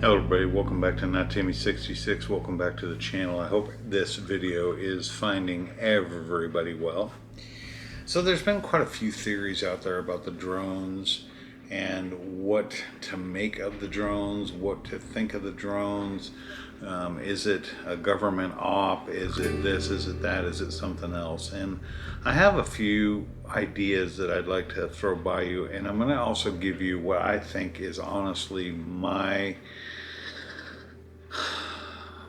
Hello everybody, welcome back to Not Timmy 66. Welcome back to the channel. I hope this video is finding everybody well. So there's been quite a few theories out there about the drones and what to make of the drones, what to think of the drones. Is it a government op? Is it this? Is it that? Is it something else? And I have a few ideas that I'd like to throw by you, and I'm going to also give you what I think is honestly my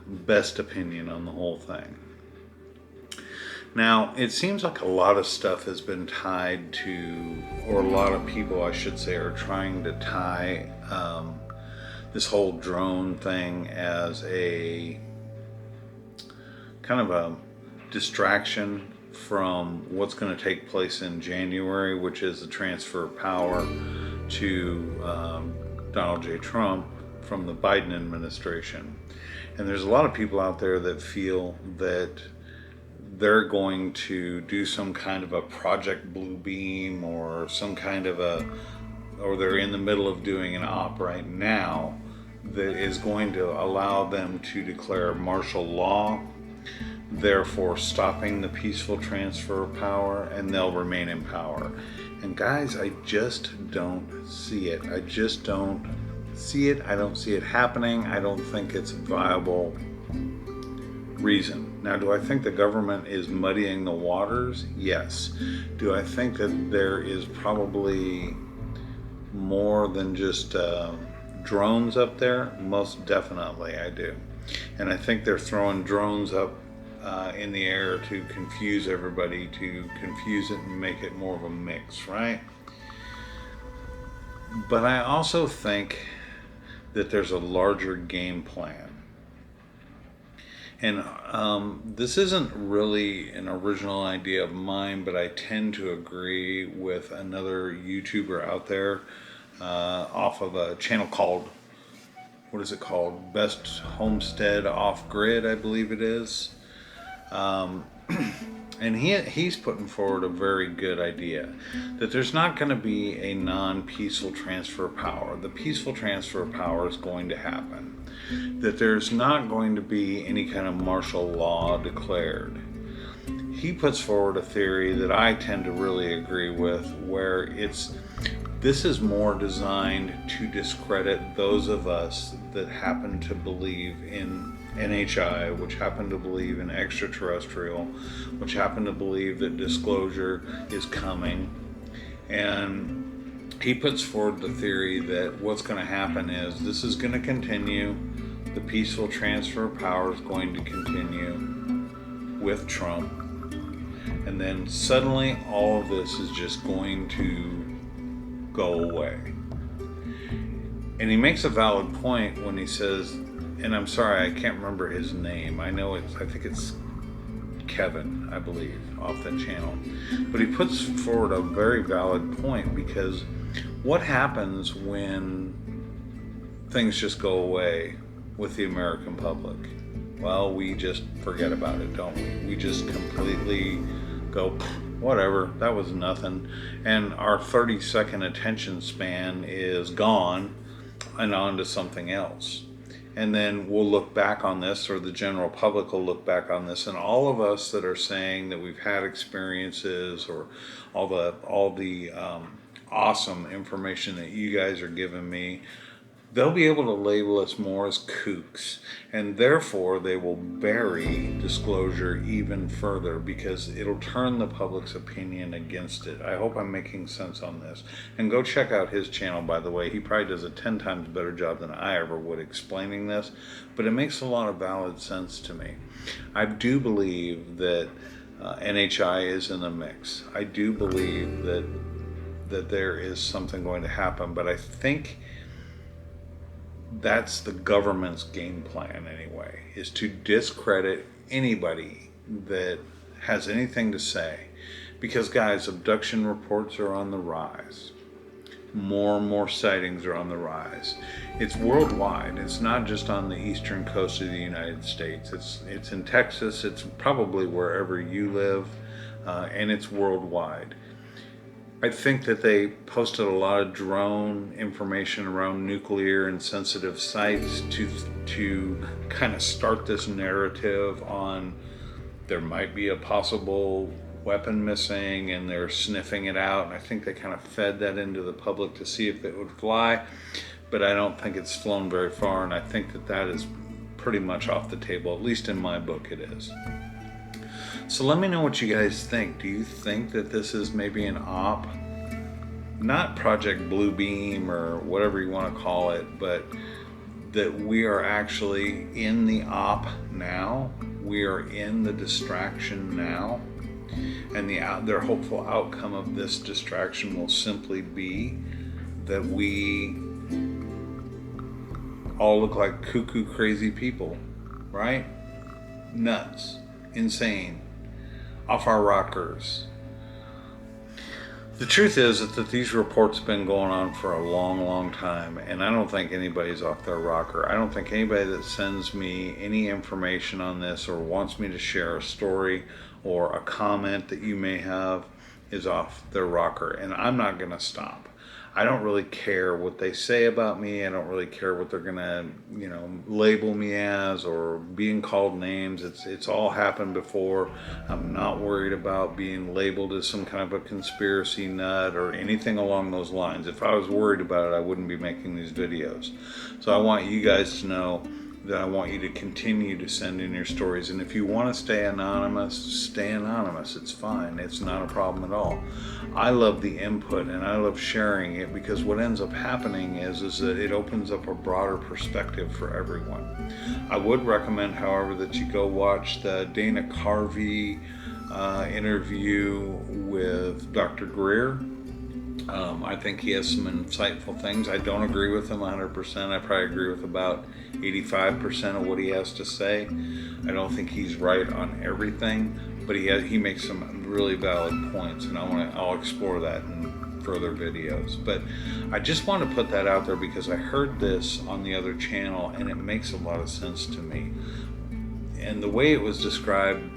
best opinion on the whole thing. Now, it seems like a lot of stuff has been tied to, or a lot of people, I should say, are trying to tie this whole drone thing as a kind of a distraction from what's going to take place in January, which is the transfer of power to Donald J. Trump from the Biden administration. And there's a lot of people out there that feel that they're going to do some kind of a Project Blue Beam or some kind of or they're in the middle of doing an op right now that is going to allow them to declare martial law, therefore stopping the peaceful transfer of power, and they'll remain in power. And guys, I just don't see it. I just don't see it. I don't see it happening. I don't think it's a viable reason. Now, do I think the government is muddying the waters? Yes. Do I think that there is probably more than just drones up there? Most definitely I do. And I think they're throwing drones up in the air to confuse everybody, to confuse it and make it more of a mix, right? But I also think that there's a larger game plan. And this isn't really an original idea of mine, but I tend to agree with another YouTuber out there off of a channel called, what is it called? Best Homestead Off Grid, I believe it is. And he's putting forward a very good idea that there's not going to be a non-peaceful transfer of power. The peaceful transfer of power is going to happen. That there's not going to be any kind of martial law declared. He puts forward a theory that I tend to really agree with, where this is more designed to discredit those of us that happen to believe in NHI, which happen to believe in extraterrestrial, which happen to believe that disclosure is coming. And he puts forward the theory that what's going to happen is this is going to continue. The peaceful transfer of power is going to continue with Trump. And then suddenly all of this is just going to go away. And he makes a valid point when he says, and I'm sorry, I can't remember his name. I think it's Kevin, I believe, off that channel. But he puts forward a very valid point, because what happens when things just go away with the American public? Well, we just forget about it, don't we? We just completely go, whatever, that was nothing. And our 30-second attention span is gone and on to something else. And then we'll look back on this, or the general public will look back on this, and all of us that are saying that we've had experiences, or all the awesome information that you guys are giving me, they'll be able to label us more as kooks, and therefore they will bury disclosure even further, because it'll turn the public's opinion against it. I hope I'm making sense on this. And go check out his channel, by the way. He probably does a 10 times better job than I ever would explaining this, but it makes a lot of valid sense to me. I do believe that NHI is in the mix. I do believe that there is something going to happen, but I think that's the government's game plan anyway, is to discredit anybody that has anything to say. Because guys, abduction reports are on the rise. More and more sightings are on the rise. It's worldwide. It's not just on the eastern coast of the United States. It's in Texas. It's probably wherever you live, and it's worldwide. I think that they posted a lot of drone information around nuclear and sensitive sites to kind of start this narrative on there might be a possible weapon missing, and they're sniffing it out. And I think they kind of fed that into the public to see if it would fly, but I don't think it's flown very far, and I think that that is pretty much off the table, at least in my book it is. So let me know what you guys think. Do you think that this is maybe an op? Not Project Blue Beam or whatever you want to call it, but that we are actually in the op now. We are in the distraction now. And their hopeful outcome of this distraction will simply be that we all look like cuckoo crazy people, right? Nuts, insane, off our rockers. The truth is that these reports have been going on for a long, long time, and I don't think anybody's off their rocker. I don't think anybody that sends me any information on this or wants me to share a story or a comment that you may have is off their rocker, and I'm not going to stop. I don't really care what they say about me. I don't really care what they're gonna, label me as or being called names. It's all happened before. I'm not worried about being labeled as some kind of a conspiracy nut or anything along those lines. If I was worried about it, I wouldn't be making these videos. So I want you guys to know that I want you to continue to send in your stories. And if you want to stay anonymous, stay anonymous. It's fine. It's not a problem at all. I love the input and I love sharing it, because what ends up happening is that it opens up a broader perspective for everyone. I would recommend, however, that you go watch the Dana Carvey interview with Dr. Greer. I think he has some insightful things. I don't agree with him 100%. I probably agree with about 85% of what he has to say. I don't think he's right on everything, but he makes some really valid points, and I'll explore that in further videos. But I just want to put that out there because I heard this on the other channel, and it makes a lot of sense to me. And the way it was described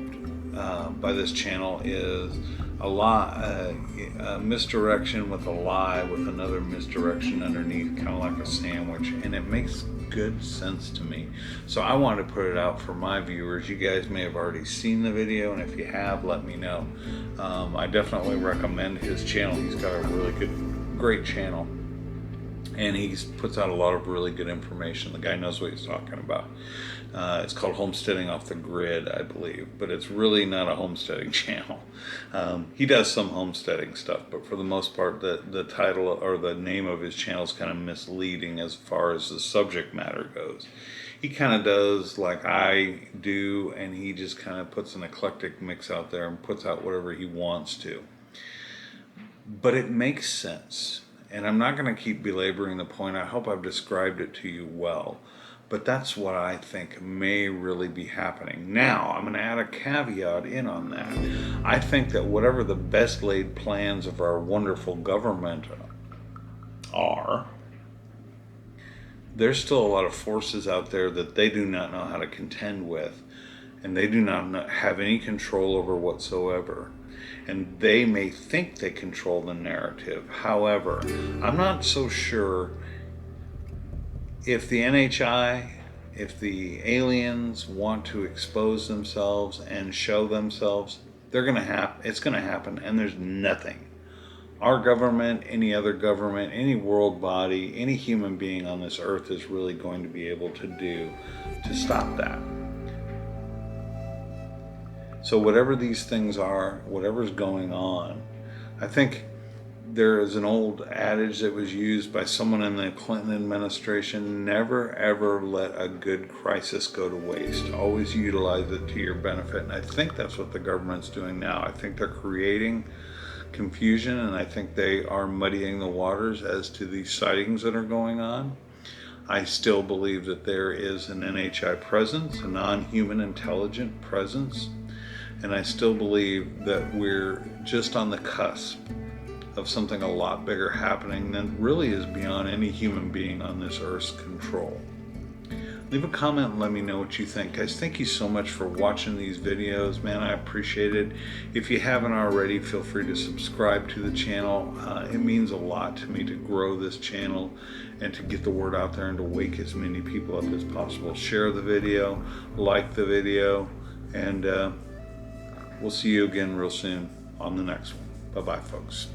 by this channel is a misdirection with a lie with another misdirection underneath, kind of like a sandwich, and it makes good sense to me. So I wanted to put it out for my viewers. You guys may have already seen the video, and if you have, let me know. I definitely recommend his channel. He's got a really great channel, and he puts out a lot of really good information. The guy knows what he's talking about. It's called Homesteading Off the Grid, I believe, but it's really not a homesteading channel. He does some homesteading stuff, but for the most part, the title or the name of his channel is kind of misleading as far as the subject matter goes. He kind of does like I do, and he just kind of puts an eclectic mix out there and puts out whatever he wants to. But it makes sense. And I'm not going to keep belaboring the point. I hope I've described it to you well. But that's what I think may really be happening. Now, I'm going to add a caveat in on that. I think that whatever the best laid plans of our wonderful government are, there's still a lot of forces out there that they do not know how to contend with. And they do not have any control over whatsoever. And they may think they control the narrative. However, I'm not so sure if the NHI, if the aliens want to expose themselves and show themselves, it's going to happen, and there's nothing our government, any other government, any world body, any human being on this earth is really going to be able to do to stop that. So whatever these things are, whatever's going on, I think there is an old adage that was used by someone in the Clinton administration: never ever let a good crisis go to waste. Always utilize it to your benefit. And I think that's what the government's doing now. I think they're creating confusion, and I think they are muddying the waters as to these sightings that are going on. I still believe that there is an NHI presence, a non-human intelligent presence, and I still believe that we're just on the cusp of something a lot bigger happening than really is beyond any human being on this earth's control. Leave a comment and let me know what you think. Guys, thank you so much for watching these videos, man. I appreciate it. If you haven't already, feel free to subscribe to the channel. It means a lot to me to grow this channel and to get the word out there and to wake as many people up as possible. Share the video, like the video, and we'll see you again real soon on the next one. Bye-bye, folks.